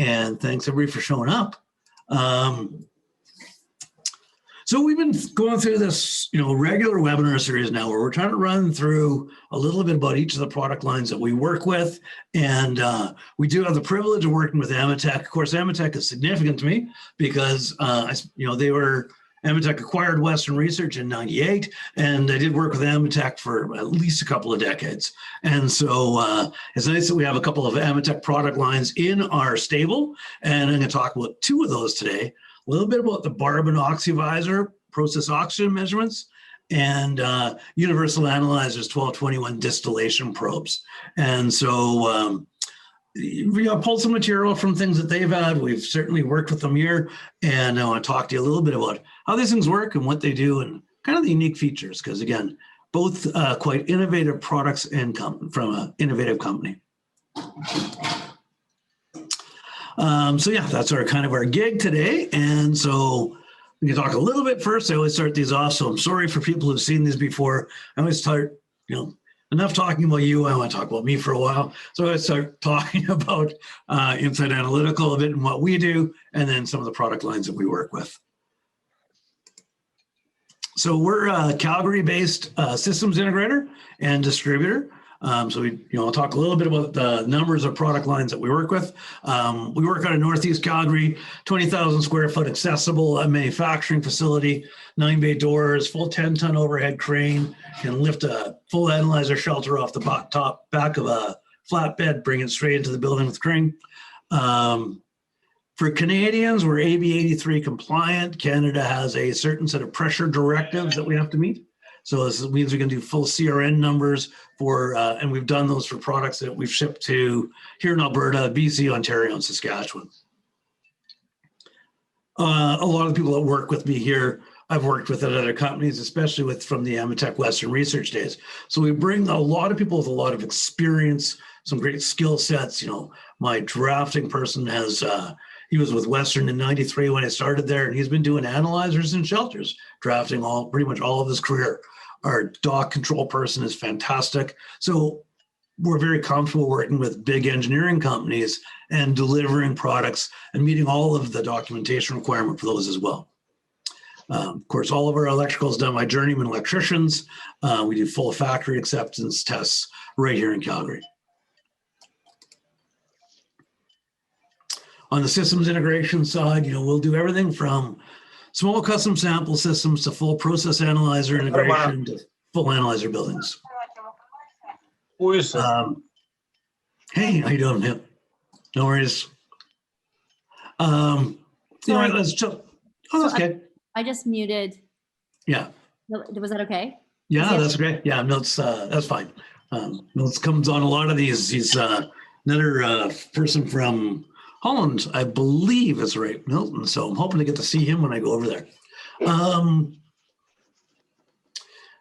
and thanks everybody for showing up. So we've been going through this, regular webinar series now where we're trying to run through a little bit about each of the product lines that we work with. And we do have the privilege of working with AMETEK. Of course, AMETEK is significant to me because, AMETEK acquired Western Research in '98, and I did work with AMETEK for at least a couple of decades. And so it's nice that we have a couple of AMETEK product lines in our stable. And I'm going to talk about two of those today. A little bit about the Barbing OXYvisor process oxygen measurements and Universal Analyzer's 1221 distillation probes. And so we pulled some material from things that they've had. We've certainly worked with them here. And I want to talk to you a little bit about how these things work and what they do and kind of the unique features. Because again, both quite innovative products and from an innovative company. So yeah, that's our kind of our gig today. And so we can talk a little bit first. I always start these off. So I'm sorry for people who've seen these before. I always start, enough talking about you. I want to talk about me for a while. So I start talking about Inside Analytical a bit and what we do, and then some of the product lines that we work with. So we're a Calgary-based systems integrator and distributor. So I'll talk a little bit about the numbers of product lines that we work with. We work out of Northeast Calgary, 20,000 square foot accessible manufacturing facility, 9-bay doors, full 10-ton overhead crane, can lift a full analyzer shelter off the back of a flatbed, bring it straight into the building with crane. For Canadians, we're AB 83 compliant. Canada has a certain set of pressure directives that we have to meet. So this means we can do full CRN numbers for, and we've done those for products that we've shipped to here in Alberta, BC, Ontario, and Saskatchewan. A lot of the people that work with me here, I've worked with at other companies, especially from the AMETEK Western Research days. So we bring a lot of people with a lot of experience, some great skill sets. My drafting person he was with Western in '93 when I started there, and he's been doing analyzers and shelters, drafting pretty much all of his career. Our dock control person is fantastic. So we're very comfortable working with big engineering companies and delivering products and meeting all of the documentation requirement for those as well. Of course, all of our electrical is done by journeyman electricians. We do full factory acceptance tests right here in Calgary. On the systems integration side, we'll do everything from small custom sample systems to full process analyzer integration to full analyzer buildings. Who is it? Hey, how you doing? Yep. No worries. Let's chill. Oh, that's okay. I just muted. Yeah. Was that okay? Yeah, that's great. Yeah, no, that's fine. Notes comes on a lot of these. He's another person from Holland, I believe is right, Milton. So I'm hoping to get to see him when I go over there.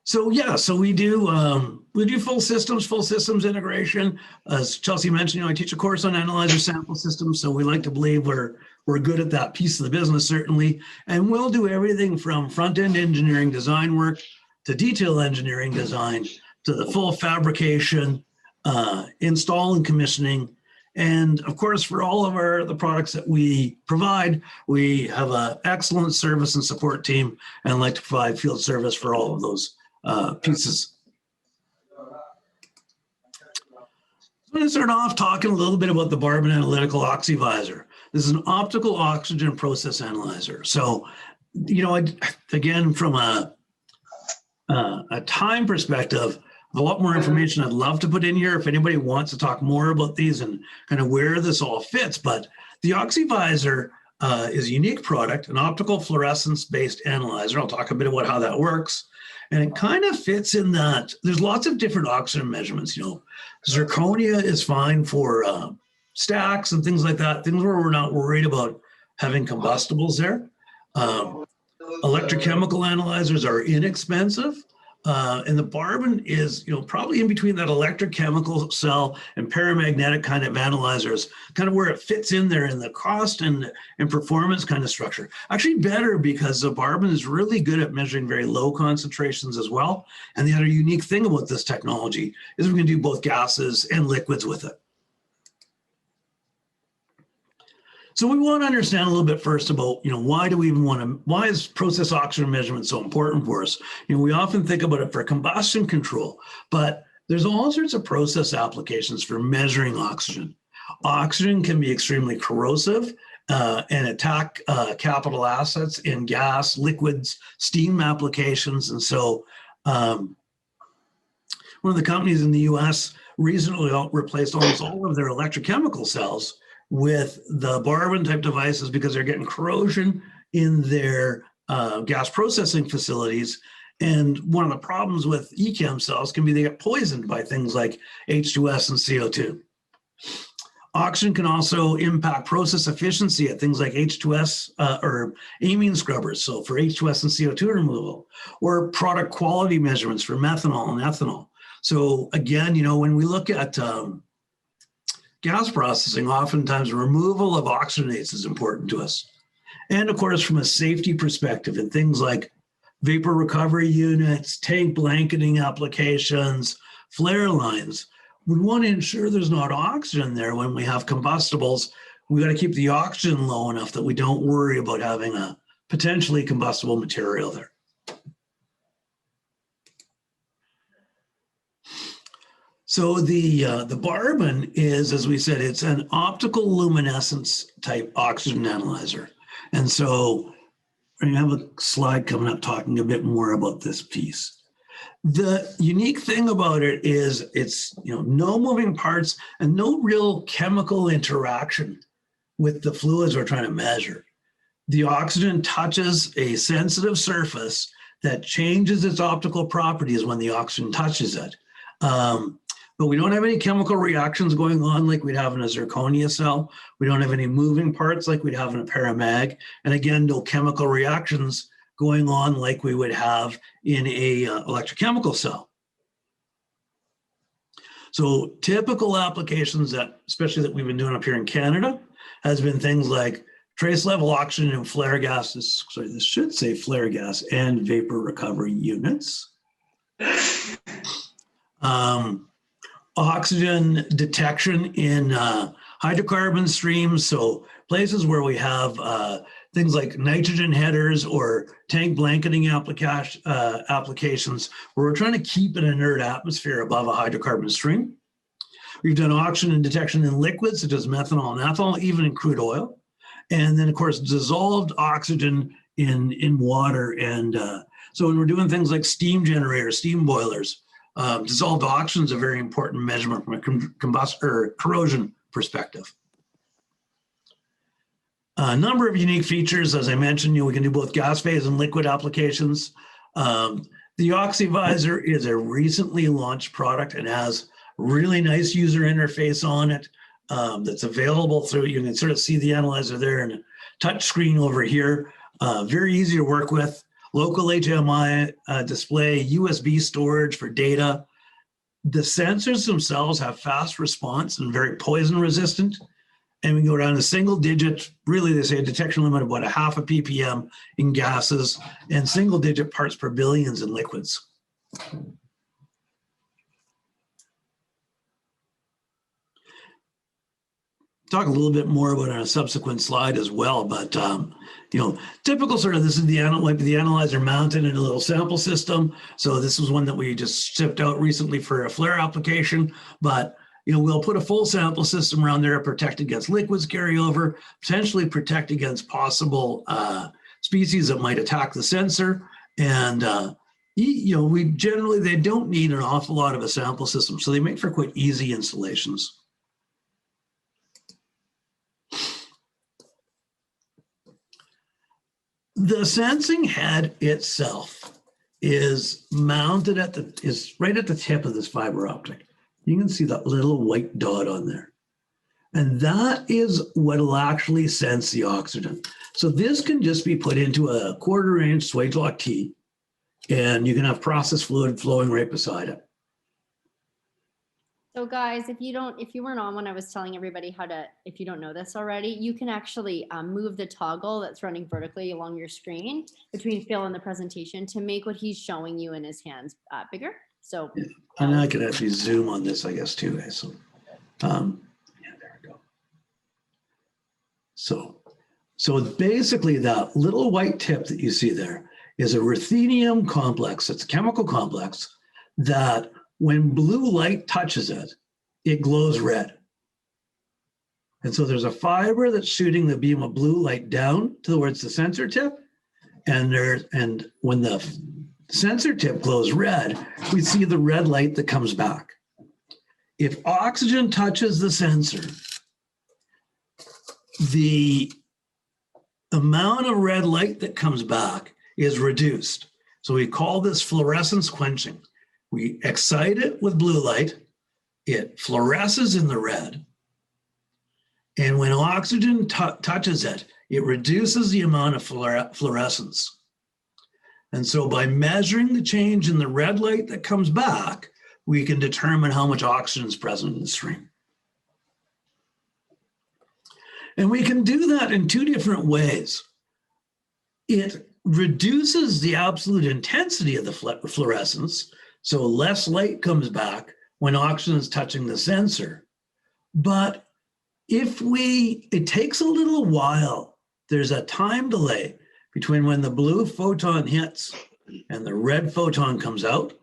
So we do full systems integration. As Chelsea mentioned, I teach a course on analyzer sample systems. So we like to believe we're good at that piece of the business, certainly. And we'll do everything from front-end engineering design work to detail engineering design to the full fabrication, install and commissioning. And of course, for all of the products that we provide, we have an excellent service and support team and like to provide field service for all of those pieces. So I'm going to start off talking a little bit about the Barbing Analytical OXYvisor. This is an optical oxygen process analyzer. So, again, from a time perspective, a lot more information I'd love to put in here if anybody wants to talk more about these and kind of where this all fits. But the OXYvisor is a unique product, an optical fluorescence-based analyzer. I'll talk a bit about how that works. And it kind of fits in that there's lots of different oxygen measurements. Zirconia is fine for stacks and things like that, things where we're not worried about having combustibles there. Electrochemical analyzers are inexpensive. And the Barbing is, probably in between that electrochemical cell and paramagnetic kind of analyzers, kind of where it fits in there in the cost and performance kind of structure. Actually better because the Barbing is really good at measuring very low concentrations as well. And the other unique thing about this technology is we can do both gases and liquids with it. So we want to understand a little bit first about, why do we even want to, why is process oxygen measurement so important for us? We often think about it for combustion control, but there's all sorts of process applications for measuring oxygen. Oxygen can be extremely corrosive and attack capital assets in gas, liquids, steam applications. And so one of the companies in the US recently replaced almost all of their electrochemical cells with the Barbing type devices because they're getting corrosion in their gas processing facilities. And one of the problems with EChem cells can be they get poisoned by things like H2S and CO2. Oxygen can also impact process efficiency at things like H2S or amine scrubbers, so for H2S and CO2 removal, or product quality measurements for methanol and ethanol. So again, when we look at gas processing, oftentimes removal of oxygenates is important to us. And of course, from a safety perspective, in things like vapor recovery units, tank blanketing applications, flare lines, we want to ensure there's not oxygen there when we have combustibles. We got to keep the oxygen low enough that we don't worry about having a potentially combustible material there. So the Barbing is, as we said, it's an optical luminescence type oxygen analyzer. And so I have a slide coming up talking a bit more about this piece. The unique thing about it is it's no moving parts and no real chemical interaction with the fluids we're trying to measure. The oxygen touches a sensitive surface that changes its optical properties when the oxygen touches it. But we don't have any chemical reactions going on like we'd have in a zirconia cell. We don't have any moving parts like we'd have in a paramag. And again, no chemical reactions going on like we would have in a electrochemical cell. So typical applications that, especially that we've been doing up here in Canada, has been things like trace level oxygen and flare gases. Sorry, this should say flare gas and vapor recovery units. Oxygen detection in hydrocarbon streams, so places where we have things like nitrogen headers or tank blanketing applications where we're trying to keep an inert atmosphere above a hydrocarbon stream. We've done oxygen detection in liquids such as methanol and ethanol, even in crude oil. And then, of course, dissolved oxygen in water. And so when we're doing things like steam generators, steam boilers, dissolved oxygen is a very important measurement from a corrosion perspective. A number of unique features, as I mentioned, we can do both gas phase and liquid applications. The OXYvisor is a recently launched product and has really nice user interface on it that's available through, you can sort of see the analyzer there and a touch screen over here. Very easy to work with. Local HMI display, USB storage for data. The sensors themselves have fast response and very poison resistant. And we go down to single digit, really they say a detection limit of about 0.5 ppm in gases and single digit parts per billions in liquids. Talk a little bit more about it on a subsequent slide as well, but typical sort of, this is the analyzer mounted in a little sample system. So this was one that we just shipped out recently for a flare application, but we'll put a full sample system around there to protect against liquids carryover, potentially protect against possible species that might attack the sensor. And they don't need an awful lot of a sample system, so they make for quite easy installations. The sensing head itself is mounted is right at the tip of this fiber optic. You can see that little white dot on there. And that is what will actually sense the oxygen. So this can just be put into a 1/4 inch swage lock T, and you can have process fluid flowing right beside it. So guys, if you weren't on when I was telling everybody how to, if you don't know this already, you can actually move the toggle that's running vertically along your screen between Phil and the presentation to make what he's showing you in his hands bigger. So, yeah. And I can actually zoom on this, I guess, too. So, yeah, there we go. So basically that little white tip that you see there is a ruthenium complex. It's a chemical complex that when blue light touches it, it glows red. And so there's a fiber that's shooting the beam of blue light down towards the sensor tip. And when the sensor tip glows red, we see the red light that comes back. If oxygen touches the sensor, the amount of red light that comes back is reduced. So we call this fluorescence quenching. We excite it with blue light, it fluoresces in the red, and when oxygen touches it, it reduces the amount of fluorescence. And so by measuring the change in the red light that comes back, we can determine how much oxygen is present in the stream. And we can do that in two different ways. It reduces the absolute intensity of the fluorescence, so less light comes back when oxygen is touching the sensor. But it takes a little while. There's a time delay between when the blue photon hits and the red photon comes out.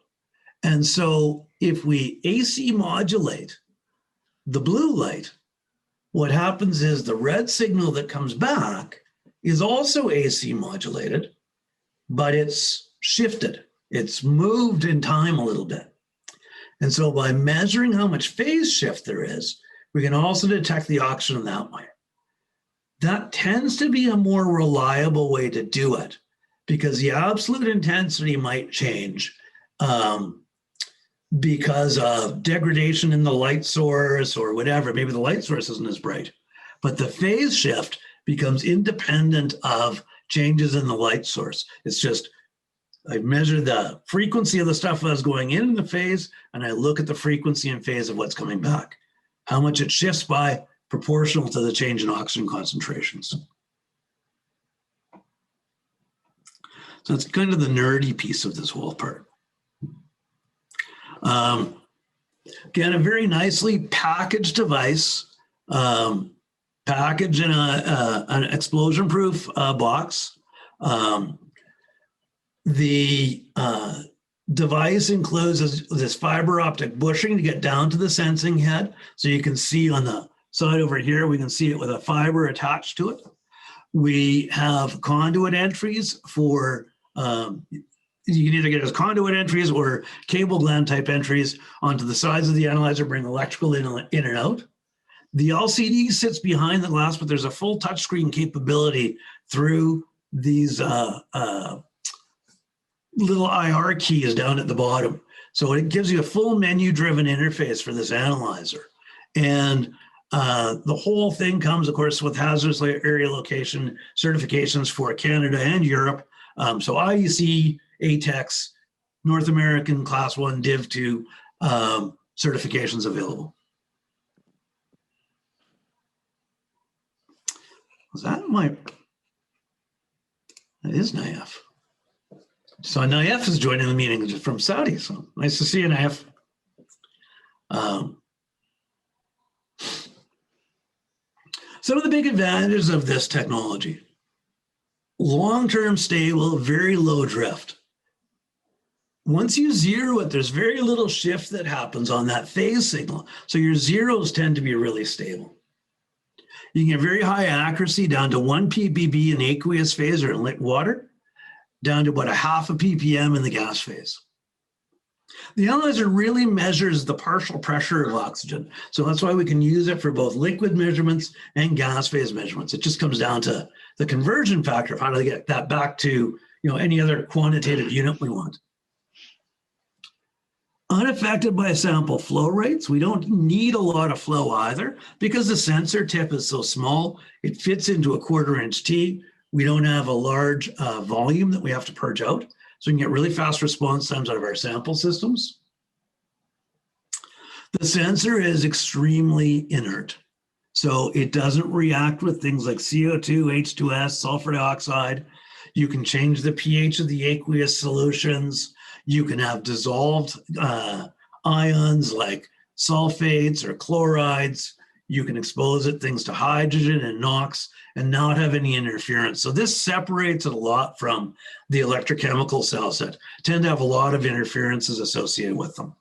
And so if we AC modulate the blue light, what happens is the red signal that comes back is also AC modulated, but it's shifted. It's moved in time a little bit. And so by measuring how much phase shift there is, we can also detect the oxygen that way. That tends to be a more reliable way to do it because the absolute intensity might change because of degradation in the light source or whatever. Maybe the light source isn't as bright, but the phase shift becomes independent of changes in the light source. It's just, I measure the frequency of the stuff that's going in the phase, and I look at the frequency and phase of what's coming back. How much it shifts by proportional to the change in oxygen concentrations. So that's kind of the nerdy piece of this whole part. Again, a very nicely packaged device, packaged in an explosion-proof box. The device includes this fiber optic bushing to get down to the sensing head. So you can see on the side over here, we can see it with a fiber attached to it. We have conduit entries for, you can either get as conduit entries or cable gland type entries onto the sides of the analyzer, bring electrical in and out. The LCD sits behind the glass, but there's a full touchscreen capability through these little IR keys down at the bottom. So it gives you a full menu-driven interface for this analyzer. And the whole thing comes, of course, with hazardous area location certifications for Canada and Europe. So IEC, ATEX, North American Class 1, Div 2 certifications available. Was that that is Naif. So Naif is joining the meeting from Saudi, so nice to see you, Naif. Some of the big advantages of this technology: long-term stable, very low drift. Once you zero it, there's very little shift that happens on that phase signal, so your zeros tend to be really stable. You can get very high accuracy down to 1 ppb in aqueous phase or in lit water, down to about 0.5 ppm in the gas phase. The analyzer really measures the partial pressure of oxygen. So that's why we can use it for both liquid measurements and gas phase measurements. It just comes down to the conversion factor of how to get that back to any other quantitative unit we want. Unaffected by sample flow rates, we don't need a lot of flow either because the sensor tip is so small, it fits into a 1/4 inch T. We don't have a large volume that we have to purge out. So we can get really fast response times out of our sample systems. The sensor is extremely inert. So it doesn't react with things like CO2, H2S, sulfur dioxide. You can change the pH of the aqueous solutions. You can have dissolved ions like sulfates or chlorides. You can expose it things to hydrogen and NOx and not have any interference. So this separates it a lot from the electrochemical cells that tend to have a lot of interferences associated with them.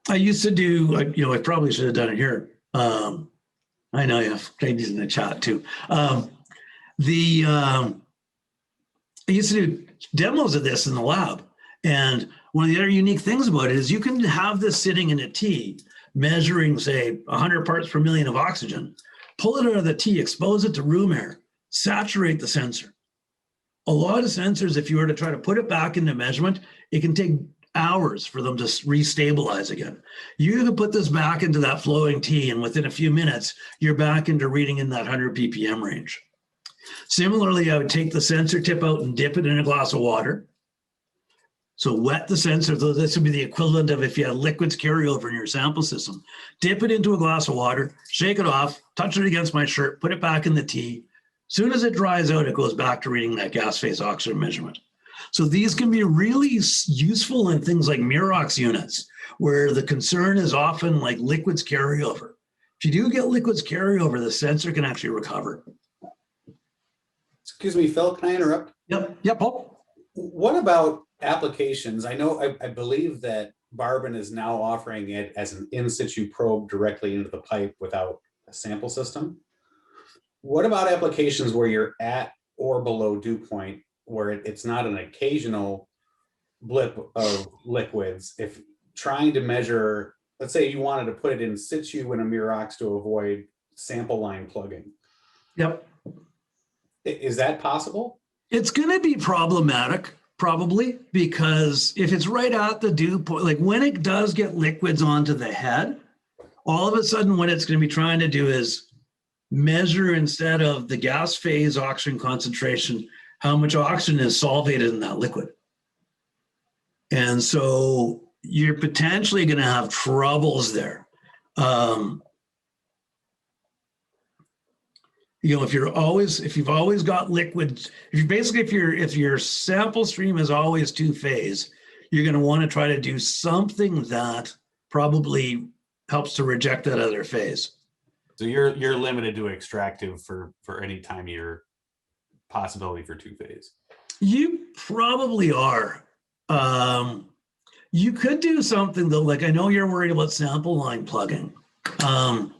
I used to do, I probably should have done it here. I know you have ladies in the chat too. I used to do demos of this in the lab. And one of the other unique things about it is you can have this sitting in a tea, measuring, say, 100 parts per million of oxygen, pull it out of the tea, expose it to room air, saturate the sensor. A lot of sensors, if you were to try to put it back into measurement, it can take hours for them to restabilize again. You can put this back into that flowing tea, and within a few minutes, you're back into reading in that 100 ppm range. Similarly, I would take the sensor tip out and dip it in a glass of water. So wet the sensor. So this would be the equivalent of if you had liquids carryover in your sample system. Dip it into a glass of water, shake it off, touch it against my shirt, put it back in the tea. Soon as it dries out, it goes back to reading that gas phase oxygen measurement. So these can be really useful in things like Murox units, where the concern is often like liquids carryover. If you do get liquids carryover, the sensor can actually recover. Excuse me, Phil, can I interrupt? Yep, Paul. What about applications? I know, I believe that Barbing is now offering it as an in-situ probe directly into the pipe without a sample system. What about applications where you're at or below dew point, where it's not an occasional blip of liquids? If trying to measure, let's say you wanted to put it in situ in a Murox to avoid sample line plugging. Yep. Is that possible? It's going to be problematic, probably, because if it's right at the dew point, like when it does get liquids onto the head, all of a sudden what it's going to be trying to do is measure, instead of the gas phase oxygen concentration, how much oxygen is solvated in that liquid. And so you're potentially going to have troubles there. If you've always got liquids, if your sample stream is always two-phase, you're going to want to try to do something that probably helps to reject that other phase. So you're limited to extractive for any time you're possibility for two-phase. You probably are. You could do something though, like I know you're worried about sample line plugging. I'm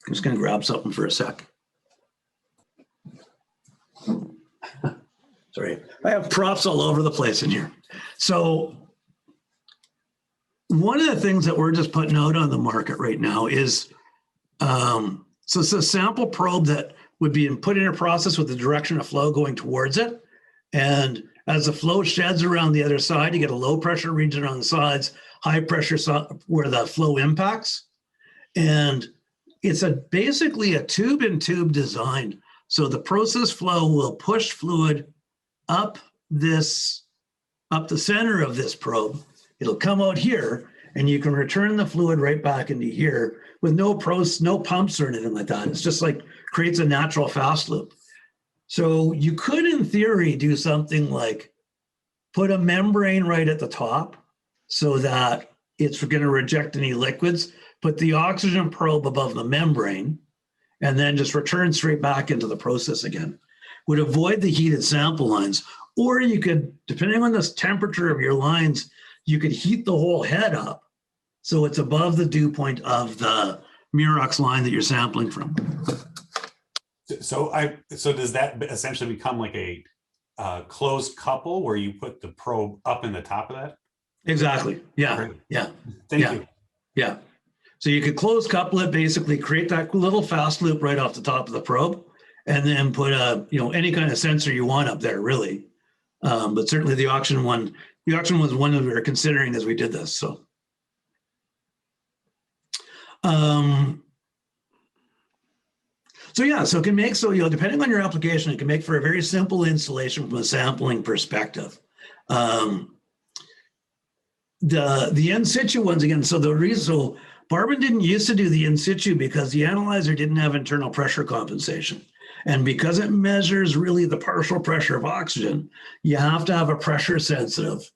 just going to grab something for a sec. Sorry, I have props all over the place in here. So one of the things that we're just putting out on the market right now is, so it's a sample probe that would be put in a process with the direction of flow going towards it. And as the flow sheds around the other side, you get a low pressure region on the sides, high pressure where the flow impacts. And it's basically a tube-in-tube design. So the process flow will push fluid up the center of this probe. It'll come out here, and you can return the fluid right back into here with no pumps or anything like that. It's just like creates a natural fast loop. So you could, in theory, do something like put a membrane right at the top so that it's going to reject any liquids, put the oxygen probe above the membrane, and then just return straight back into the process again. Would avoid the heated sample lines. Or you could, depending on the temperature of your lines, you could heat the whole head up so it's above the dew point of the Murox line that you're sampling from. So does that essentially become like a closed couple where you put the probe up in the top of that? Exactly. Yeah. Great. Yeah. Thank you. Yeah. So you could close couple it, basically create that little fast loop right off the top of the probe, and then put any kind of sensor you want up there, really. But certainly the oxygen one was one that we were considering as we did this. So. So it can make, depending on your application, it can make for a very simple installation from a sampling perspective. The in-situ ones, again, so Barbing didn't used to do the in-situ because the analyzer didn't have internal pressure compensation. And because it measures really the partial pressure of oxygen, you have to have a pressure sensitive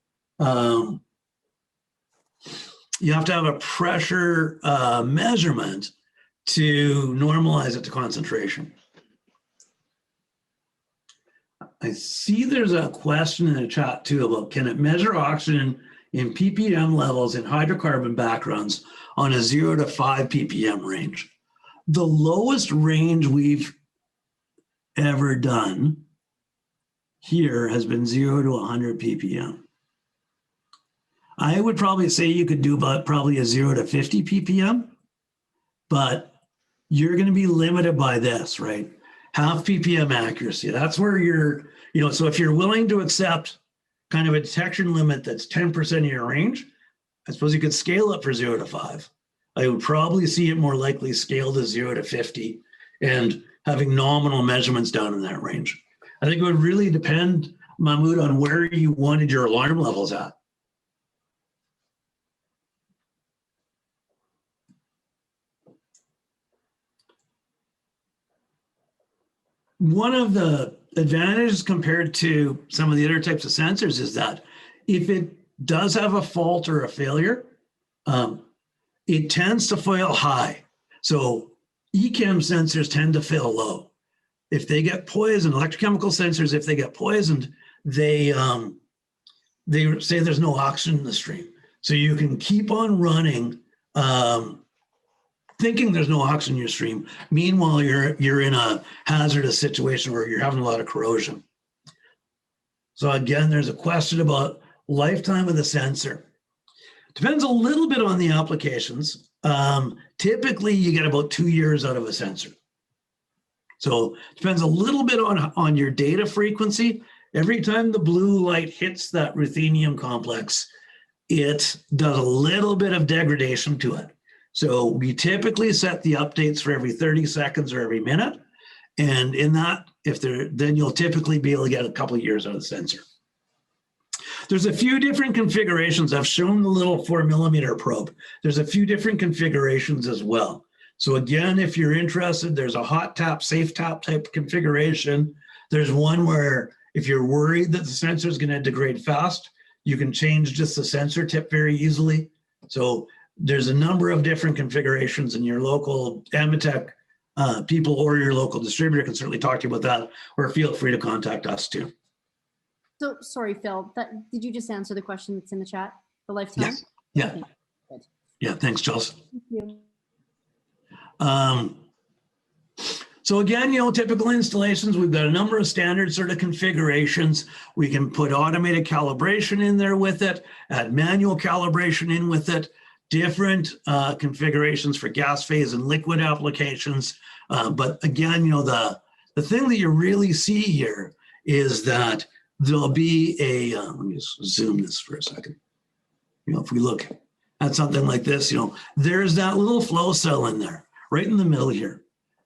you have to have a pressure measurement to normalize it to concentration. I see there's a question in the chat too about, can it measure oxygen in ppm levels in hydrocarbon backgrounds on a 0 to 5 ppm range? The lowest range we've ever done here has been 0 to 100 ppm. I would probably say you could do about probably a 0 to 50 ppm, but you're going to be limited by this, right? Half ppm accuracy. That's where you're, so if you're willing to accept kind of a detection limit that's 10% of your range, I suppose you could scale it for 0 to 5. I would probably see it more likely scaled to 0 to 50 and having nominal measurements down in that range. I think it would really depend, Mahmoud, on where you wanted your alarm levels at. One of the advantages compared to some of the other types of sensors is that if it does have a fault or a failure, it tends to fail high. So EChem sensors tend to fail low. If they get poisoned, electrochemical sensors, if they get poisoned, they say there's no oxygen in the stream. So you can keep on running thinking there's no oxygen in your stream. Meanwhile, you're in a hazardous situation where you're having a lot of corrosion. So again, there's a question about lifetime of the sensor. Depends a little bit on the applications. Typically, you get about 2 years out of a sensor. So depends a little bit on your data frequency. Every time the blue light hits that ruthenium complex, it does a little bit of degradation to it. So we typically set the updates for every 30 seconds or every minute. And in that, then you'll typically be able to get a couple of years out of the sensor. There's a few different configurations. I've shown the little 4mm probe. There's a few different configurations as well. So again, if you're interested, there's a hot tap, safe tap type configuration. There's one where if you're worried that the sensor is going to degrade fast, you can change just the sensor tip very easily. So there's a number of different configurations, and your local AMETEK people or your local distributor can certainly talk to you about that, or feel free to contact us too. So sorry, Phil, did you just answer the question that's in the chat? The lifetime? Yes. Yeah. Okay, good. Yeah. Thanks, Chelsea. Thank you. So again, typical installations, we've got a number of standard sort of configurations. We can put automated calibration in there with it, add manual calibration in with it, different configurations for gas phase and liquid applications. But again, the thing that you really see here is that there'll be a, let me just zoom this for a second. If we look at something like this, there's that little flow cell in there, right in the middle here.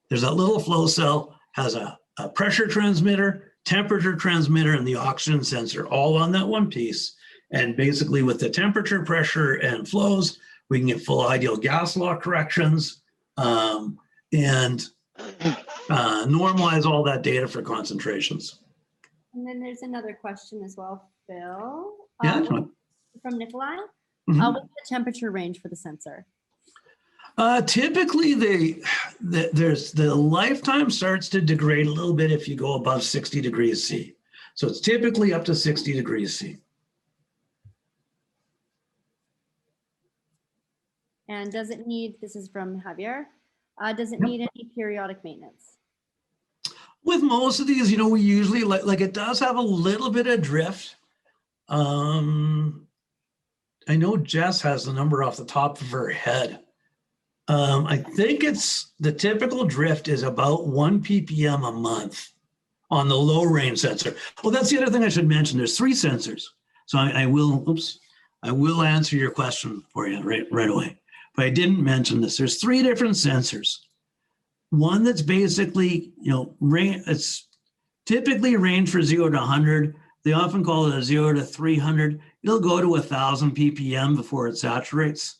There's that little flow cell, has a pressure transmitter, temperature transmitter, and the oxygen sensor all on that one piece. And basically with the temperature, pressure, and flows, we can get full ideal gas law corrections and normalize all that data for concentrations. And then there's another question as well, Phil. Yeah, from Nikolai. Mm-hmm. What's the temperature range for the sensor? Typically, the lifetime starts to degrade a little bit if you go above 60 degrees C. So it's typically up to 60 degrees C. And does it need, this is from Javier, does it need any periodic maintenance? With most of these, we usually like it does have a little bit of drift. I know Jess has the number off the top of her head. I think it's the typical drift is about 1 ppm a month on the low range sensor. Well, that's the other thing I should mention. There's 3 sensors. So I will answer your question for you right away. But I didn't mention this. There's 3 different sensors. One that's basically, it's typically range for 0 to 100. They often call it a 0 to 300. It'll go to 1,000 ppm before it saturates.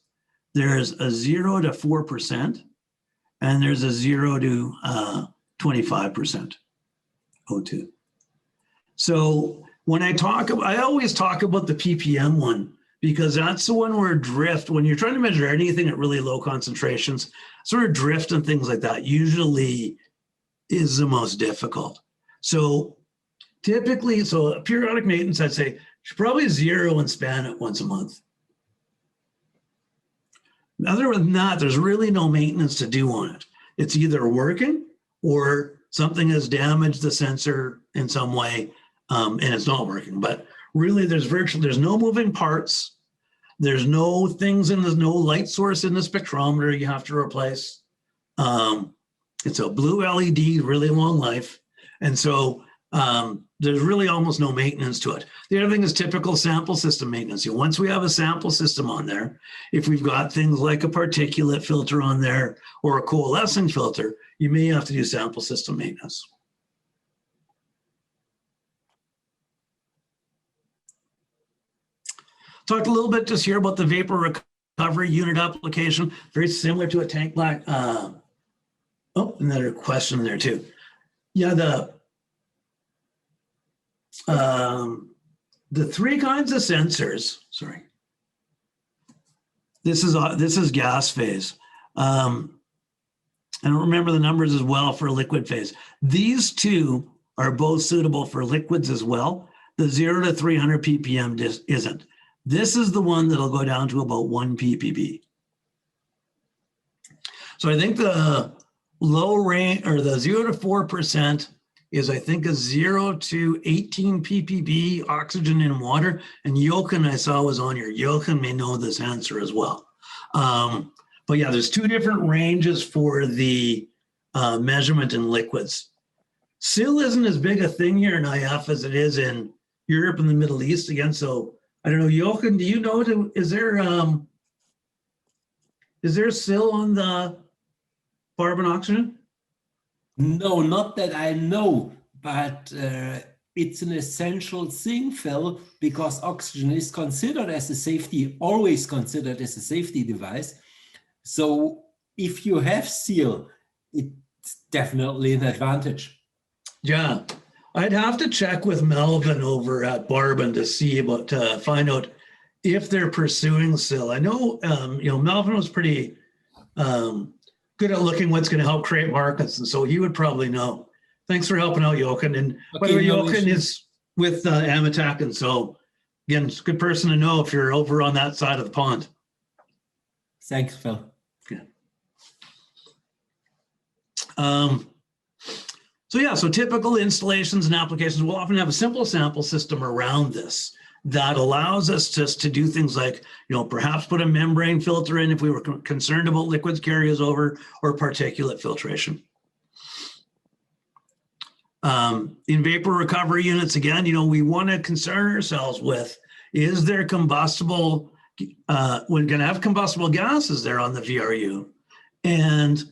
There's a 0 to 4%, and there's a 0 to 25% O2. So when I always talk about the ppm one because that's the one where drift, when you're trying to measure anything at really low concentrations, sort of drift and things like that usually is the most difficult. So typically, so periodic maintenance, I'd say should probably zero and span it once a month. Other than that, there's really no maintenance to do on it. It's either working or something has damaged the sensor in some way and it's not working. But really, there's no moving parts. There's no things there's no light source in the spectrometer you have to replace. It's a blue LED, really long life. And so there's really almost no maintenance to it. The other thing is typical sample system maintenance. Once we have a sample system on there, if we've got things like a particulate filter on there or a coalescing filter, you may have to do sample system maintenance. Talked a little bit just here about the vapor recovery unit application, very similar to a tank black. Oh, another question there too. Yeah, the three kinds of sensors, sorry. This is gas phase. I don't remember the numbers as well for liquid phase. These two are both suitable for liquids as well. The 0 to 300 ppm isn't. This is the one that'll go down to about 1 ppb. So I think the low range, or the 0 to 4% is, I think, a 0 to 18 ppb oxygen in water. And Jochen, I saw, was on here. Jochen may know this answer as well. But yeah, there's two different ranges for the measurement in liquids. SIL isn't as big a thing here in IF as it is in Europe and the Middle East again. So I don't know, Jochen, do you know, is there SIL on the Barbing oxygen? No, not that I know, but it's an essential thing, Phil, because oxygen is considered as a safety, always considered as a safety device. So if you have SIL, it's definitely an advantage. Yeah, I'd have to check with Melvin over at Barbing to see about, to find out if they're pursuing SIL. I know, Melvin was pretty good at looking what's going to help create markets, and so he would probably know. Thanks for helping out, Jochen. And by the way, Jochen is with AMETEK, and so again, it's a good person to know if you're over on that side of the pond. Thanks, Phil. Yeah. So typical installations and applications will often have a simple sample system around this that allows us just to do things like, perhaps put a membrane filter in if we were concerned about liquids carries over, or particulate filtration. In vapor recovery units, again, we want to concern ourselves with, is there combustible, we're going to have combustible gases there on the VRU. And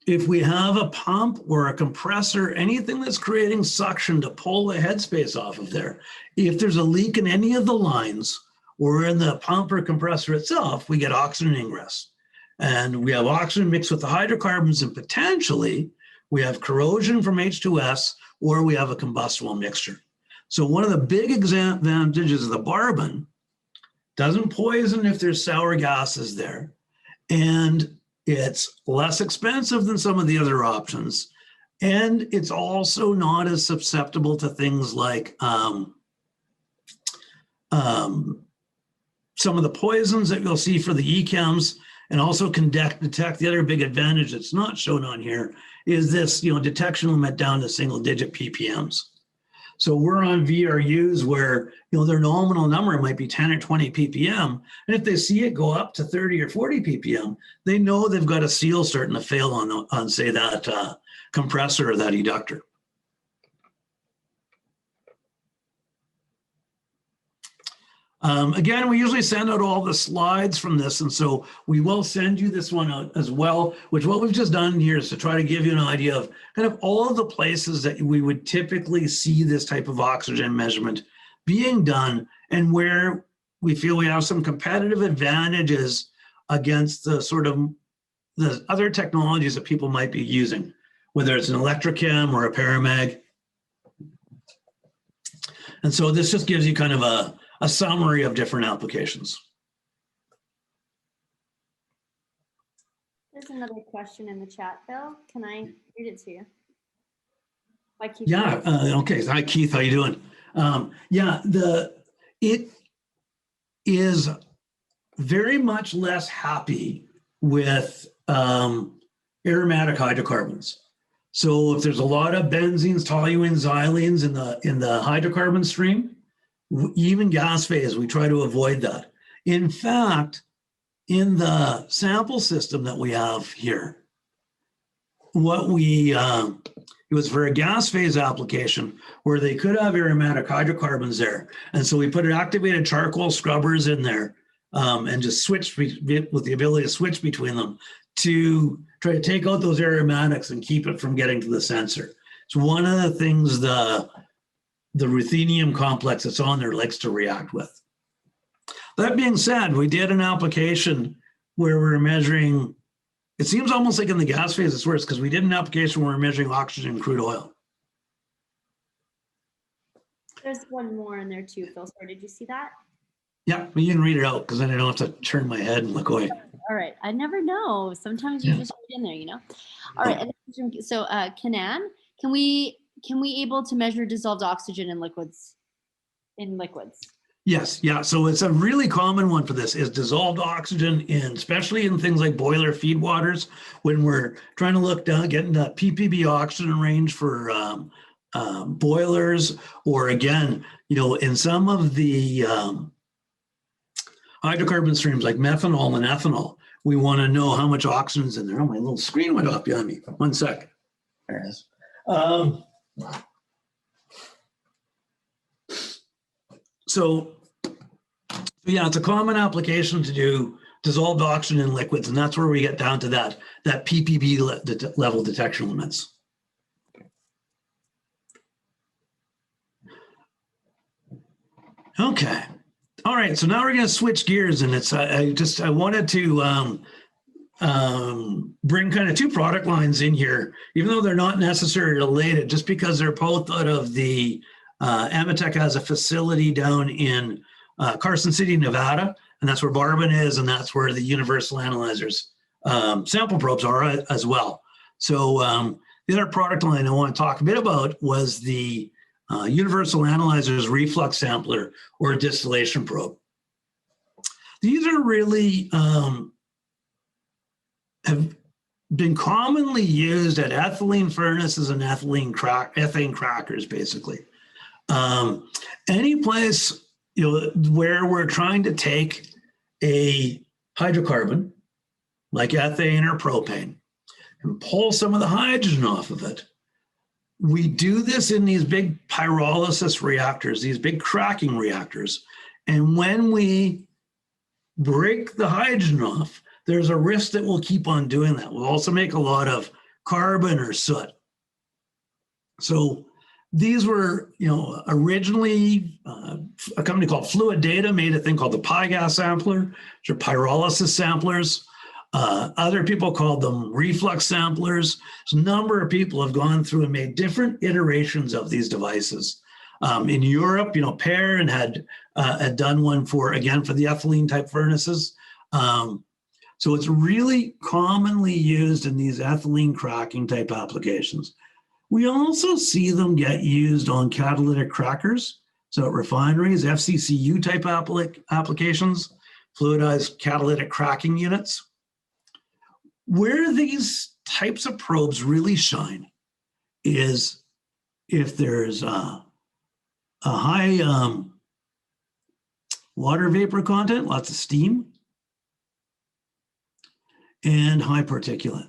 if we have a pump or a compressor, anything that's creating suction to pull the headspace off of there, if there's a leak in any of the lines or in the pump or compressor itself, we get oxygen ingress. And we have oxygen mixed with the hydrocarbons, and potentially we have corrosion from H2S, or we have a combustible mixture. So one of the big advantages of the Barbing, doesn't poison if there's sour gases there, and it's less expensive than some of the other options. And it's also not as susceptible to things like some of the poisons that you'll see for the EChems, and also can detect. The other big advantage that's not shown on here is this, detection limit down to single digit ppms. So we're on VRUs where, their nominal number might be 10 or 20 ppm. And if they see it go up to 30 or 40 ppm, they know they've got a seal starting to fail on say, that compressor or that eductor. Again, we usually send out all the slides from this, and so we will send you this one out as well, which what we've just done here is to try to give you an idea of kind of all of the places that we would typically see this type of oxygen measurement being done, and where we feel we have some competitive advantages against the sort of the other technologies that people might be using, whether it's an electrochem or a paramag. And so this just gives you kind of a summary of different applications. There's another question in the chat, Phil. Can I read it to you? By Keith. Yeah. Okay. Hi, Keith. How you doing? Yeah. It is very much less happy with aromatic hydrocarbons. So if there's a lot of benzenes, toluenes, xylenes in the hydrocarbon stream, even gas phase, we try to avoid that. In fact, in the sample system that we have here, what we it was for a gas phase application where they could have aromatic hydrocarbons there, and so we put activated charcoal scrubbers in there and just switched with the ability to switch between them to try to take out those aromatics and keep it from getting to the sensor. It's one of the things the ruthenium complex that's on there likes to react with. That being said, we did an application where we're measuring, it seems almost like in the gas phase it's worse because we did an application where we're measuring oxygen in crude oil. There's one more in there too, Phil. Sorry, did you see that? Yeah, well, you can read it out because then I don't have to turn my head and look away. All right. I never know. Sometimes you just put it in there, you know? All right. And so Kanan, can we able to measure dissolved oxygen in liquids? Yes, yeah. So it's a really common one for this is dissolved oxygen in, especially in things like boiler feed waters, when we're trying to look down, getting the ppb oxygen range for boilers, or again, you know, in some of the hydrocarbon streams like methanol and ethanol, we want to know how much oxygen's in there. Oh, my little screen went off behind me. 1 sec. There it is. So yeah, it's a common application to do dissolved oxygen in liquids, and that's where we get down to that ppb level detection limits. Okay. All right, so now we're going to switch gears, and it's I wanted to bring kind of two product lines in here, even though they're not necessarily related, just because they're both out of the AMETEK has a facility down in Carson City, Nevada, and that's where Barbing is, and that's where the universal analyzers sample probes are as well. So the other product line I want to talk a bit about was the universal analyzers reflux sampler or a distillation probe. These are really have been commonly used at ethylene furnaces and ethane crackers, basically. Any place, you know, where we're trying to take a hydrocarbon like ethane or propane and pull some of the hydrogen off of it. We do this in these big pyrolysis reactors, these big cracking reactors. And when we break the hydrogen off, there's a risk that we'll keep on doing that. We'll also make a lot of carbon or soot. So these were, you know, originally a company called Fluid Data made a thing called the PyGas sampler, which are pyrolysis samplers. Other people called them reflux samplers. So a number of people have gone through and made different iterations of these devices. In Europe, you know, Per and had done one for the ethylene type furnaces. So it's really commonly used in these ethylene cracking type applications. We also see them get used on catalytic crackers. So at refineries, FCCU type applications, fluidized catalytic cracking units. Where these types of probes really shine is if there's a high water vapor content, lots of steam, and high particulate.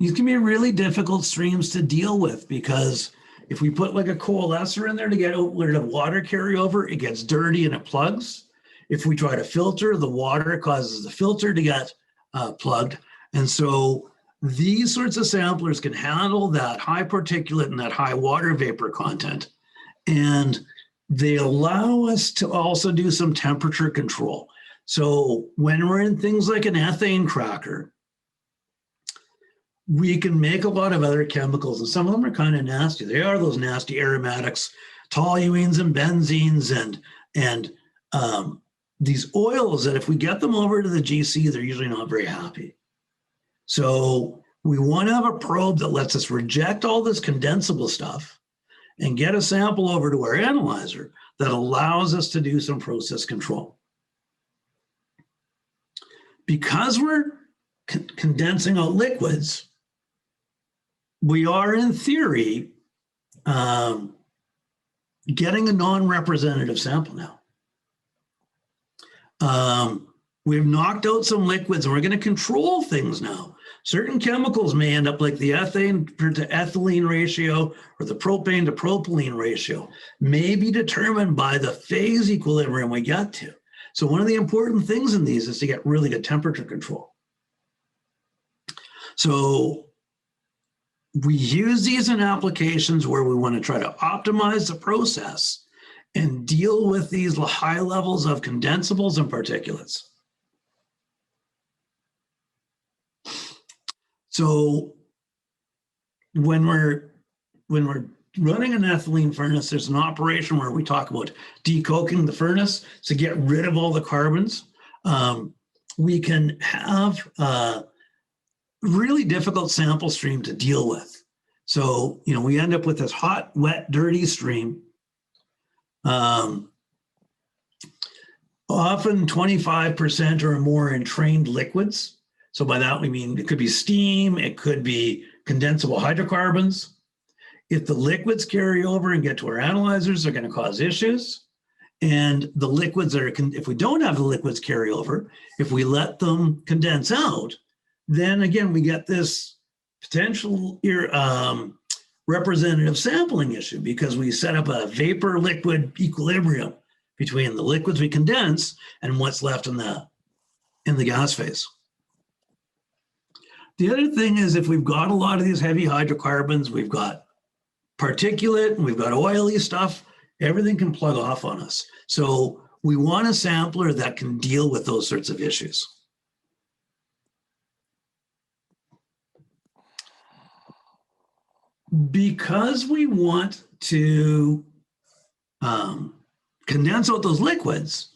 These can be really difficult streams to deal with because if we put like a coalescer in there to get rid of water carryover, it gets dirty and it plugs. If we try to filter, the water causes the filter to get plugged. And so these sorts of samplers can handle that high particulate and that high water vapor content. And they allow us to also do some temperature control. So when we're in things like an ethane cracker, we can make a lot of other chemicals, and some of them are kind of nasty. They are those nasty aromatics, toluenes and benzenes and these oils that if we get them over to the GC, they're usually not very happy. So we want to have a probe that lets us reject all this condensable stuff and get a sample over to our analyzer that allows us to do some process control. Because we're condensing out liquids, we are in theory getting a non-representative sample now. We've knocked out some liquids and we're going to control things now. Certain chemicals may end up like the ethane to ethylene ratio or the propane to propylene ratio may be determined by the phase equilibrium we get to. So one of the important things in these is to get really good temperature control. So we use these in applications where we want to try to optimize the process and deal with these high levels of condensables and particulates. So when we're running an ethylene furnace, there's an operation where we talk about decoking the furnace to get rid of all the carbons. We can have a really difficult sample stream to deal with. So, you know, we end up with this hot, wet, dirty stream. Often 25% or more in trained liquids. So by that we mean it could be steam, it could be condensable hydrocarbons. If the liquids carry over and get to our analyzers, they're going to cause issues. And the liquids are, if we don't have the liquids carry over, if we let them condense out, then again, we get this potential representative sampling issue because we set up a vapor liquid equilibrium between the liquids we condense and what's left in the gas phase. The other thing is if we've got a lot of these heavy hydrocarbons, we've got particulate, and we've got oily stuff, everything can plug off on us. So we want a sampler that can deal with those sorts of issues. Because we want to condense out those liquids,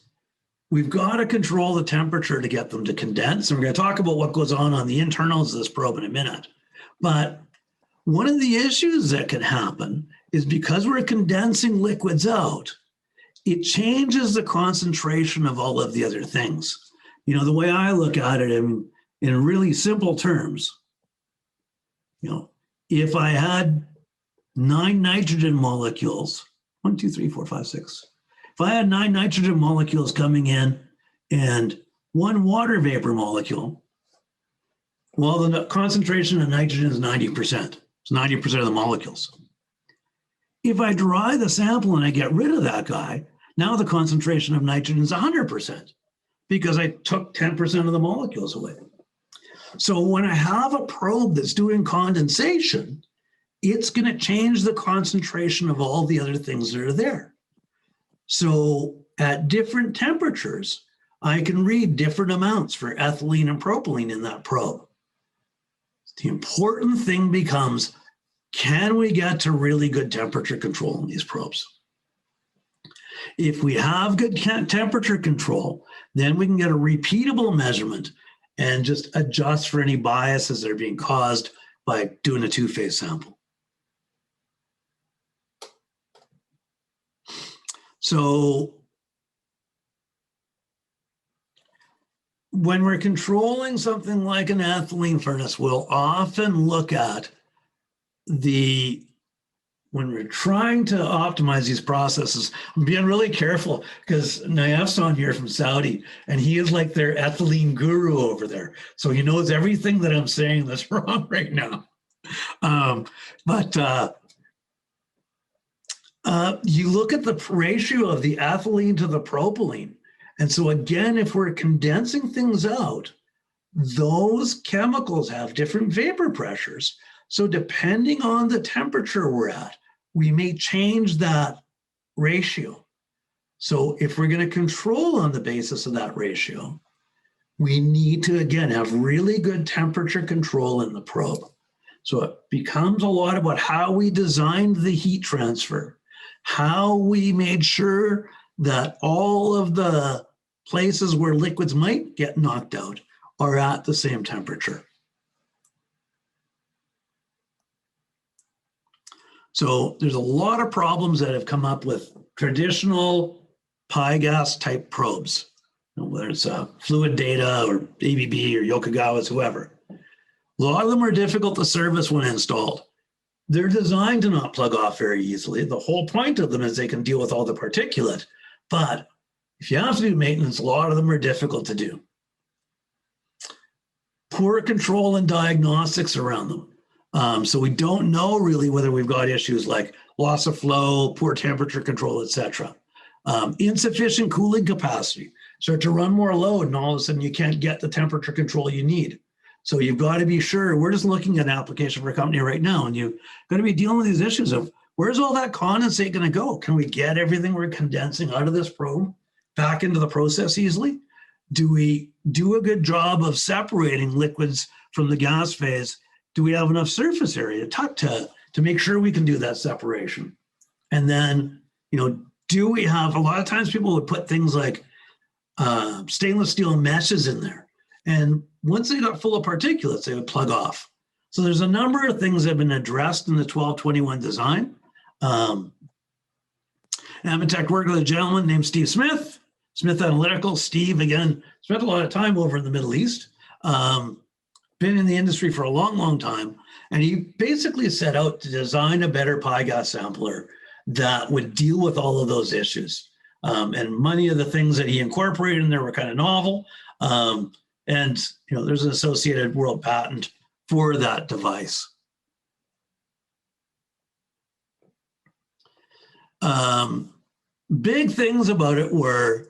we've got to control the temperature to get them to condense. And we're going to talk about what goes on the internals of this probe in a minute. But one of the issues that can happen is because we're condensing liquids out, it changes the concentration of all of the other things. You know, the way I look at it in really simple terms, you know, if I had 9 nitrogen molecules, 1, 2, 3, 4, 5, 6. If I had 9 nitrogen molecules coming in and 1 water vapor molecule, well, the concentration of nitrogen is 90%. It's 90% of the molecules. If I dry the sample and I get rid of that guy, now the concentration of nitrogen is 100% because I took 10% of the molecules away. So when I have a probe that's doing condensation, it's going to change the concentration of all the other things that are there. So at different temperatures, I can read different amounts for ethylene and propylene in that probe. The important thing becomes, can we get to really good temperature control in these probes? If we have good temperature control, then we can get a repeatable measurement and just adjust for any biases that are being caused by doing a 2-phase sample. So when we're controlling something like an ethylene furnace, we'll often look at when we're trying to optimize these processes, I'm being really careful because Naif's on here from Saudi and he is like their ethylene guru over there. So he knows everything that I'm saying that's wrong right now. You look at the ratio of the ethylene to the propylene. And so again, if we're condensing things out, those chemicals have different vapor pressures. So depending on the temperature we're at, we may change that ratio. So if we're going to control on the basis of that ratio, we need to, again, have really good temperature control in the probe. So it becomes a lot about how we designed the heat transfer, how we made sure that all of the places where liquids might get knocked out are at the same temperature. So there's a lot of problems that have come up with traditional pi gas type probes, whether it's fluid data or ABB or Yokogawa's, whoever. A lot of them are difficult to service when installed. They're designed to not plug off very easily. The whole point of them is they can deal with all the particulate. But if you have to do maintenance, a lot of them are difficult to do. Poor control and diagnostics around them. So we don't know really whether we've got issues like loss of flow, poor temperature control, etc. Insufficient cooling capacity. Start to run more load and all of a sudden you can't get the temperature control you need. So you've got to be sure. We're just looking at an application for a company right now, and you've got to be dealing with these issues of where's all that condensate going to go? Can we get everything we're condensing out of this probe back into the process easily? Do we do a good job of separating liquids from the gas phase? Do we have enough surface area to make sure we can do that separation? And then, do we have, a lot of times people would put things like stainless steel meshes in there. And once they got full of particulates, they would plug off. So there's a number of things that have been addressed in the 1221 design. AMETEK worked with a gentleman named Steve Smith, Smith Analytical. Steve, again, spent a lot of time over in the Middle East, been in the industry for a long, long time. And he basically set out to design a better pi gas sampler that would deal with all of those issues. And many of the things that he incorporated in there were kind of novel. And there's an associated world patent for that device. Big things about it were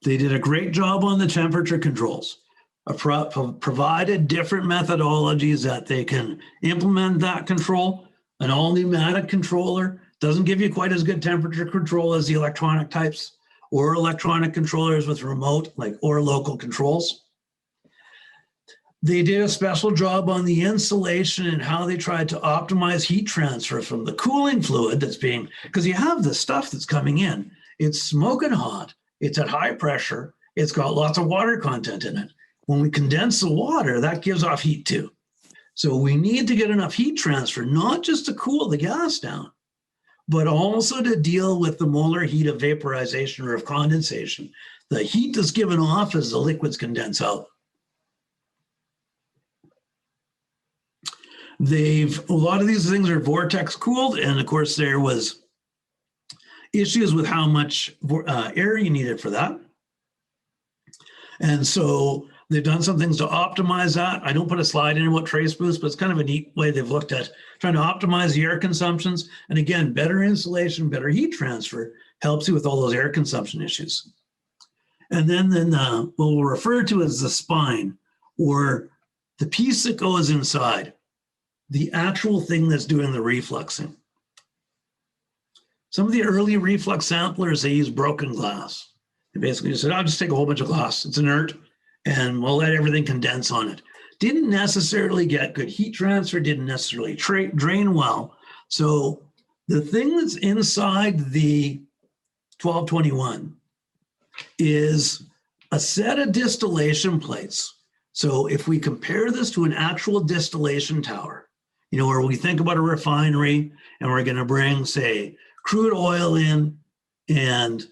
they did a great job on the temperature controls, provided different methodologies that they can implement that control. An all pneumatic controller doesn't give you quite as good temperature control as the electronic types, or electronic controllers with remote or local controls. They did a special job on the insulation and how they tried to optimize heat transfer from the cooling fluid that's being, because you have this stuff that's coming in. It's smoking hot, it's at high pressure, it's got lots of water content in it. When we condense the water, that gives off heat too. So we need to get enough heat transfer, not just to cool the gas down, but also to deal with the molar heat of vaporization or of condensation. The heat that's given off as the liquids condense out. A lot of these things are vortex cooled, and of course there was issues with how much air you needed for that. And so they've done some things to optimize that. I don't put a slide in about trace boost, but it's kind of a neat way they've looked at trying to optimize the air consumptions. And again, better insulation, better heat transfer helps you with all those air consumption issues. And then what we'll refer to as the spine, or the piece that goes inside, the actual thing that's doing the refluxing. Some of the early reflux samplers, they use broken glass. They basically just said, I'll just take a whole bunch of glass. It's inert, and we'll let everything condense on it. Didn't necessarily get good heat transfer, didn't necessarily drain well. So the thing that's inside the 1221 is a set of distillation plates. So if we compare this to an actual distillation tower, where we think about a refinery and we're going to bring, say, crude oil in and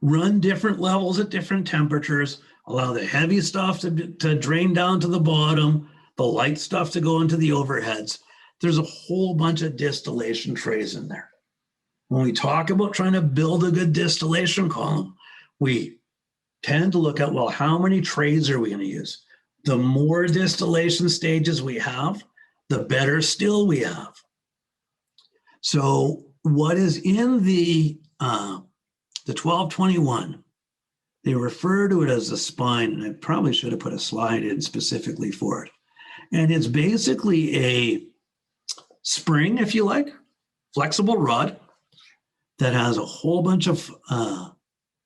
run different levels at different temperatures, allow the heavy stuff to drain down to the bottom, the light stuff to go into the overheads. There's a whole bunch of distillation trays in there. When we talk about trying to build a good distillation column, we tend to look at, well, how many trays are we going to use? The more distillation stages we have, the better still we have. So what is in the 1221, they refer to it as the spine, and I probably should have put a slide in specifically for it. And it's basically a spring, if you like, flexible rod that has a whole bunch of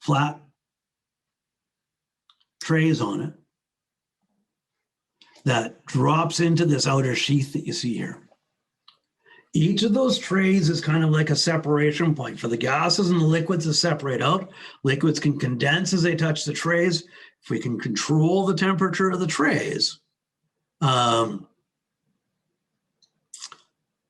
flat trays on it. that drops into this outer sheath that you see here. Each of those trays is kind of like a separation point for the gases and the liquids to separate out. Liquids can condense as they touch the trays. If we can control the temperature of the trays,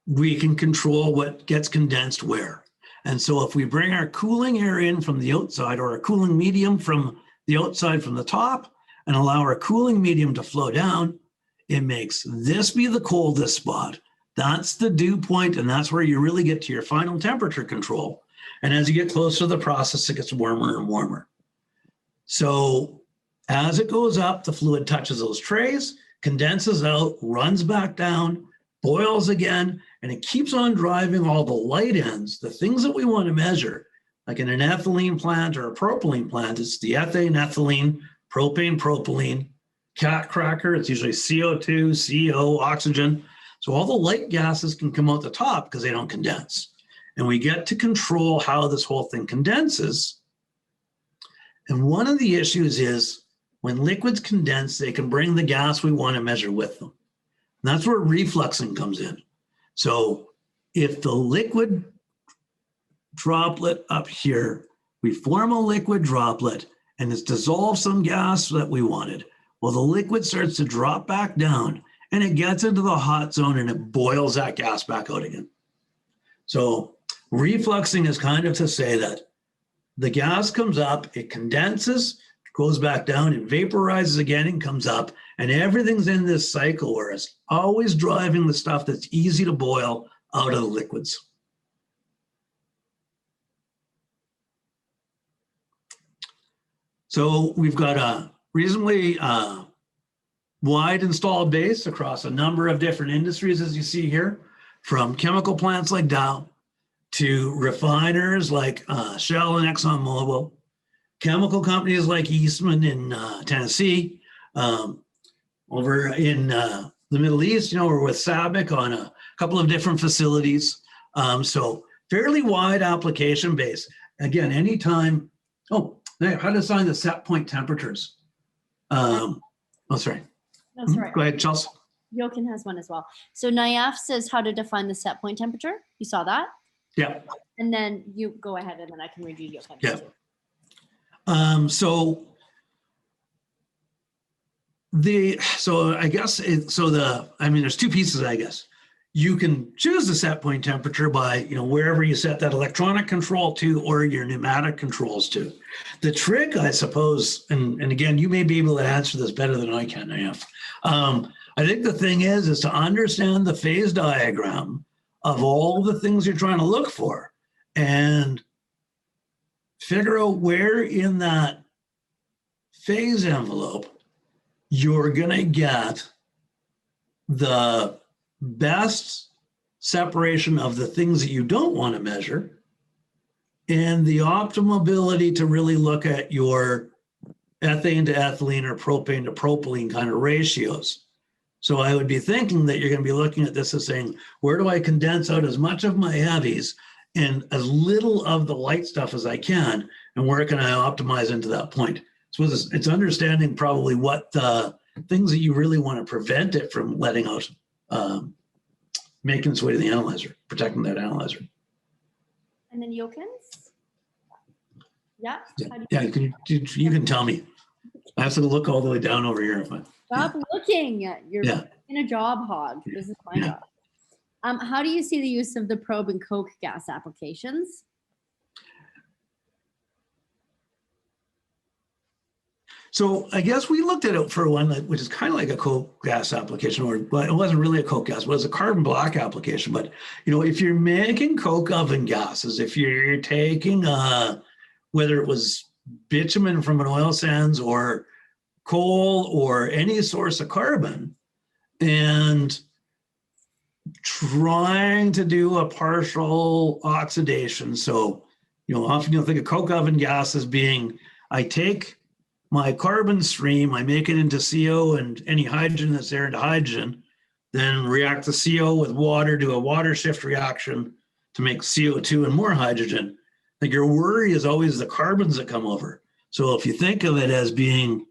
we can control what gets condensed where. And so if we bring our cooling air in from the outside, or a cooling medium from the outside from the top, and allow our cooling medium to flow down, it makes this be the coldest spot. That's the dew point, and that's where you really get to your final temperature control. And as you get closer to the process, it gets warmer and warmer. So as it goes up, the fluid touches those trays, condenses out, runs back down, boils again, and it keeps on driving all the light ends, the things that we want to measure. Like in an ethylene plant or a propylene plant, it's the ethane, ethylene, propane, propylene, cat cracker, it's usually CO2, CO, oxygen. So all the light gases can come out the top because they don't condense. And we get to control how this whole thing condenses. And one of the issues is when liquids condense, they can bring the gas we want to measure with them. And that's where refluxing comes in. So if the liquid droplet up here, we form a liquid droplet and it's dissolved some gas that we wanted. Well, the liquid starts to drop back down and it gets into the hot zone and it boils that gas back out again. So refluxing is kind of to say that the gas comes up, it condenses, goes back down, it vaporizes again and comes up, and everything's in this cycle where it's always driving the stuff that's easy to boil out of the liquids. So we've got a reasonably wide installed base across a number of different industries, as you see here, from chemical plants like Dow to refiners like Shell and ExxonMobil, chemical companies like Eastman in Tennessee, over in the Middle East, we're with SABIC on a couple of different facilities. So fairly wide application base. Again, anytime, how to assign the set point temperatures. Sorry. That's right. Go ahead, Chelsea. Jochen has one as well. So Nayaf says how to define the set point temperature. You saw that? Yeah. And then you go ahead and then I can review Jochen. Yeah. I guess there's two pieces, I guess. You can choose the set point temperature by, wherever you set that electronic control to or your pneumatic controls to. The trick, I suppose, and again, you may be able to answer this better than I can, Nayaf. I think the thing is to understand the phase diagram of all the things you're trying to look for and figure out where in that phase envelope you're going to get the best separation of the things that you don't want to measure and the optimal ability to really look at your ethane to ethylene or propane to propylene kind of ratios. So I would be thinking that you're going to be looking at this as saying, where do I condense out as much of my heavies and as little of the light stuff as I can, and where can I optimize into that point? So it's understanding probably what the things that you really want to prevent it from letting out, making its way to the analyzer, protecting that analyzer. And then Jochens? Yeah. Yeah, you can tell me. I have to look all the way down over here. Stop looking. You're in a job hog. This is my job. How do you see the use of the probe in coke gas applications? So I guess we looked at it for one, which is kind of like a coke gas application, but it wasn't really a coke gas, it was a carbon black application. But, if you're making coke oven gases, if you're taking, whether it was bitumen from an oil sands or coal or any source of carbon, and trying to do a partial oxidation. So, often you'll think of coke oven gas as being, I take my carbon stream, I make it into CO and any hydrogen that's there into hydrogen, then react the CO with water, do a water shift reaction to make CO2 and more hydrogen. I think your worry is always the carbons that come over. So if you think of it as being,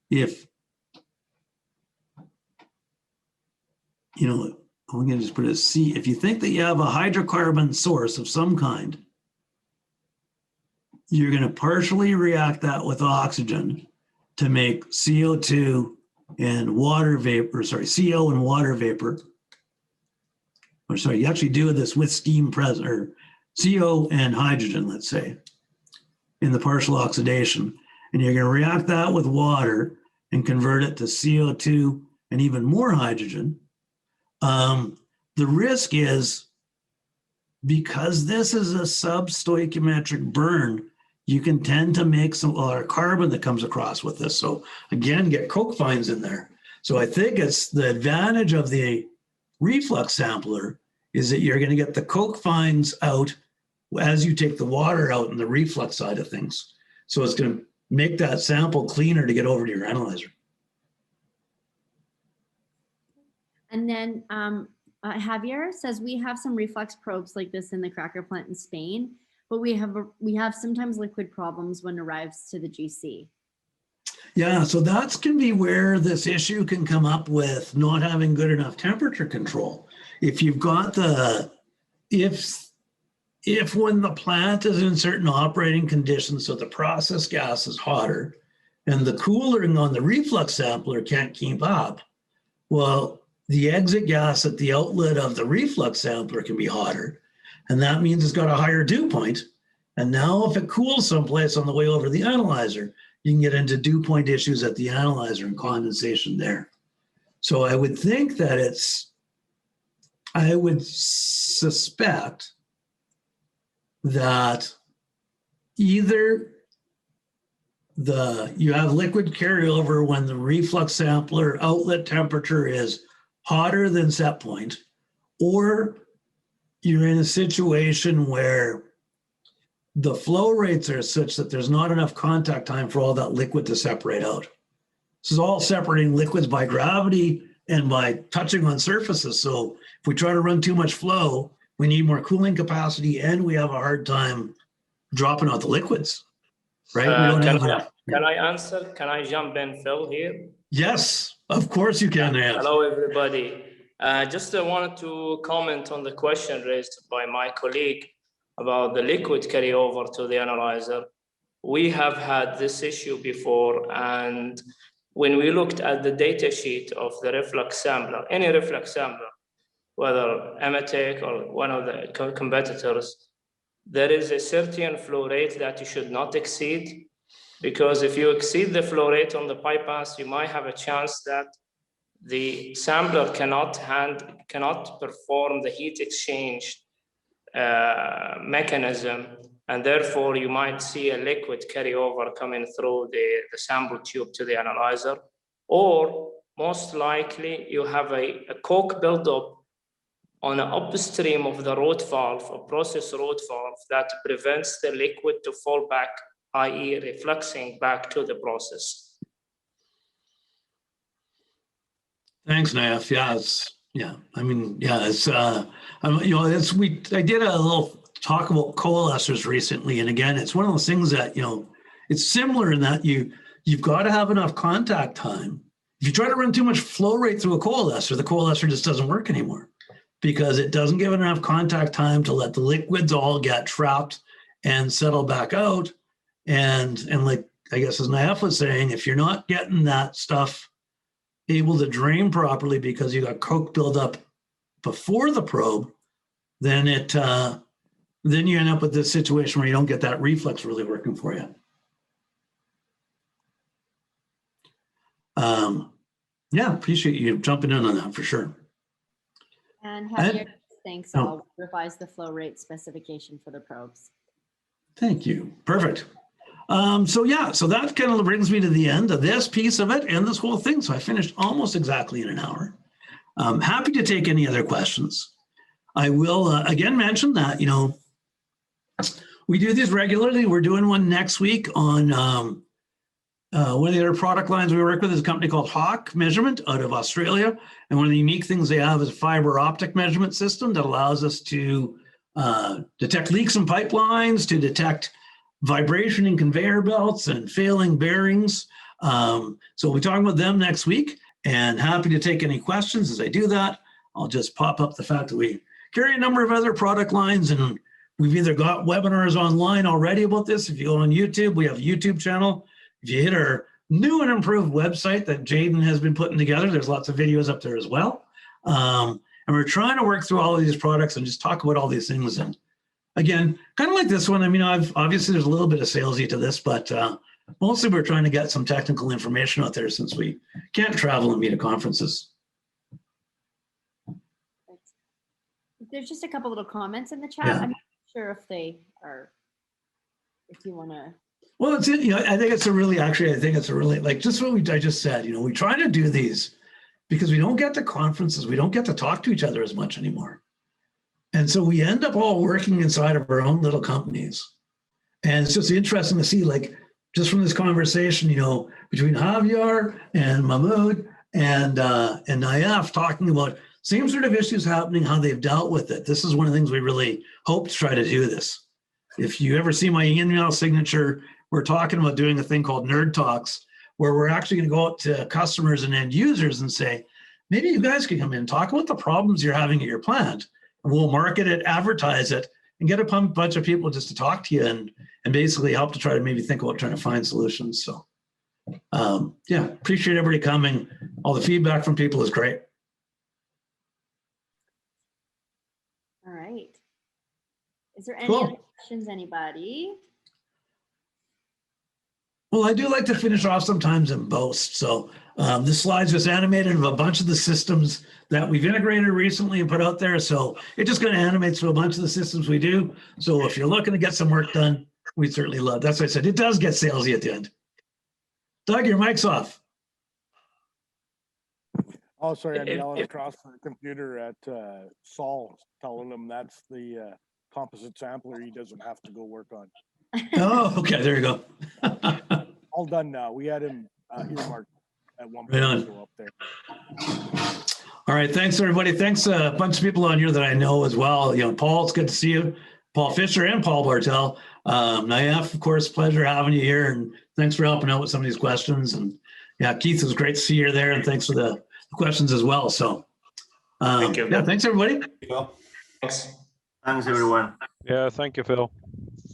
if you know, I'm going to just put a C. If you think that you have a hydrocarbon source of some kind, you're going to partially react that with oxygen to make CO2 and water vapor, sorry, CO and water vapor. Or sorry, you actually do this with steam present, or CO and hydrogen, let's say, in the partial oxidation. And you're going to react that with water and convert it to CO2 and even more hydrogen. The risk is, because this is a sub-stoichiometric burn, you can tend to make a lot of carbon that comes across with this. So again, get coke fines in there. So I think it's the advantage of the reflux sampler is that you're going to get the coke fines out as you take the water out in the reflux side of things. So it's going to make that sample cleaner to get over to your analyzer. And then Javier says we have some reflux probes like this in the cracker plant in Spain, but we have sometimes liquid problems when it arrives to the GC. Yeah, so that can be where this issue can come up with not having good enough temperature control. If you've got the, if when the plant is in certain operating conditions, so the process gas is hotter and the cooling on the reflux sampler can't keep up, well, the exit gas at the outlet of the reflux sampler can be hotter. And that means it's got a higher dew point. And now if it cools someplace on the way over to the analyzer, you can get into dew point issues at the analyzer and condensation there. So I would think that I would suspect that either you have liquid carryover when the reflux sampler outlet temperature is hotter than set point, or you're in a situation where the flow rates are such that there's not enough contact time for all that liquid to separate out. This is all separating liquids by gravity and by touching on surfaces. So if we try to run too much flow, we need more cooling capacity and we have a hard time dropping out the liquids, right? Can I answer? Can I jump in, Phil, here? Yes, of course you can. Hello, everybody. Just wanted to comment on the question raised by my colleague about the liquid carryover to the analyzer. We have had this issue before, and when we looked at the data sheet of the reflux sampler, any reflux sampler, whether AMETEK or one of the competitors, there is a certain flow rate that you should not exceed, because if you exceed the flow rate on the bypass, you might have a chance that the sampler cannot perform the heat exchange mechanism, and therefore you might see a liquid carryover coming through the sample tube to the analyzer, or most likely you have a coke buildup on an upstream of the root valve, a process root valve that prevents the liquid to fall back, i.e. refluxing back to the process. Thanks, Naif. I did a little talk about coalescers recently, and again, it's one of those things that, it's similar in that you've got to have enough contact time. If you try to run too much flow rate through a coalescer, the coalescer just doesn't work anymore because it doesn't give enough contact time to let the liquids all get trapped and settle back out. And like, I guess as Naif was saying, if you're not getting that stuff able to drain properly because you got coke buildup before the probe, then then you end up with this situation where you don't get that reflux really working for you. Appreciate you jumping in on that for sure. And Javier, thanks. I'll revise the flow rate specification for the probes. Thank you. Perfect. So that kind of brings me to the end of this piece of it and this whole thing. So I finished almost exactly in an hour. I'm happy to take any other questions. I will again mention that, we do these regularly. We're doing one next week on one of the other product lines we work with is a company called Hawk Measurement out of Australia. And one of the unique things they have is a fiber optic measurement system that allows us to detect leaks in pipelines, to detect vibration in conveyor belts and failing bearings. So we'll be talking with them next week, and happy to take any questions as I do that. I'll just pop up the fact that we carry a number of other product lines, and we've either got webinars online already about this. If you go on YouTube, we have a YouTube channel. If you hit our new and improved website that Jaden has been putting together, there's lots of videos up there as well. And we're trying to work through all of these products and just talk about all these things. And again, kind of like this one, I mean, obviously there's a little bit of salesy to this, but mostly we're trying to get some technical information out there since we can't travel and meet at conferences. There's just a couple little comments in the chat. Yeah. I'm not sure if they are, if you want to. Well, it's, you know, I think it's a really, actually, I think it's a really, like just what I just said, you know, we try to do these because we don't get to conferences, we don't get to talk to each other as much anymore. And so we end up all working inside of our own little companies. And it's just interesting to see, like, just from this conversation, you know, between Javier and Mahmoud and Nayef talking about same sort of issues happening, how they've dealt with it. This is one of the things we really hope to try to do this. If you ever see my email signature, we're talking about doing a thing called Nerd Talks, where we're actually going to go out to customers and end users and say, maybe you guys can come in and talk about the problems you're having at your plant. And we'll market it, advertise it, and get a bunch of people just to talk to you and basically help to try to maybe think about trying to find solutions. So yeah, appreciate everybody coming. All the feedback from people is great. All right. Is there any Cool. other questions, anybody? Well, I do like to finish off sometimes and boast. So this slide's just animated of a bunch of the systems that we've integrated recently and put out there. So it just kind of animates to a bunch of the systems we do. So if you're looking to get some work done, we'd certainly love. That's what I said. It does get salesy at the end. Doug, your mic's off. Oh, sorry, I'm yelling across the computer at Saul, telling him that's the composite sampler he doesn't have to go work on. Oh, okay. There you go. All done now. We had him earmarked at one Right on. point to go up there. All right. Thanks, everybody. Thanks a bunch of people on here that I know as well. You know, Paul, it's good to see you. Paul Fisher and Paul Bartel. Nayef, of course, pleasure having you here. And thanks for helping out with some of these questions. And yeah, Keith, it was great to see you there. And thanks for the questions as well. So Thank you. yeah, thanks, everybody. Thanks. Thanks, everyone. Yeah, thank you, Phil.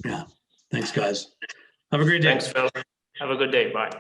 Yeah, thanks, guys. Have a great day. Thanks, Phil. Have a good day. Bye.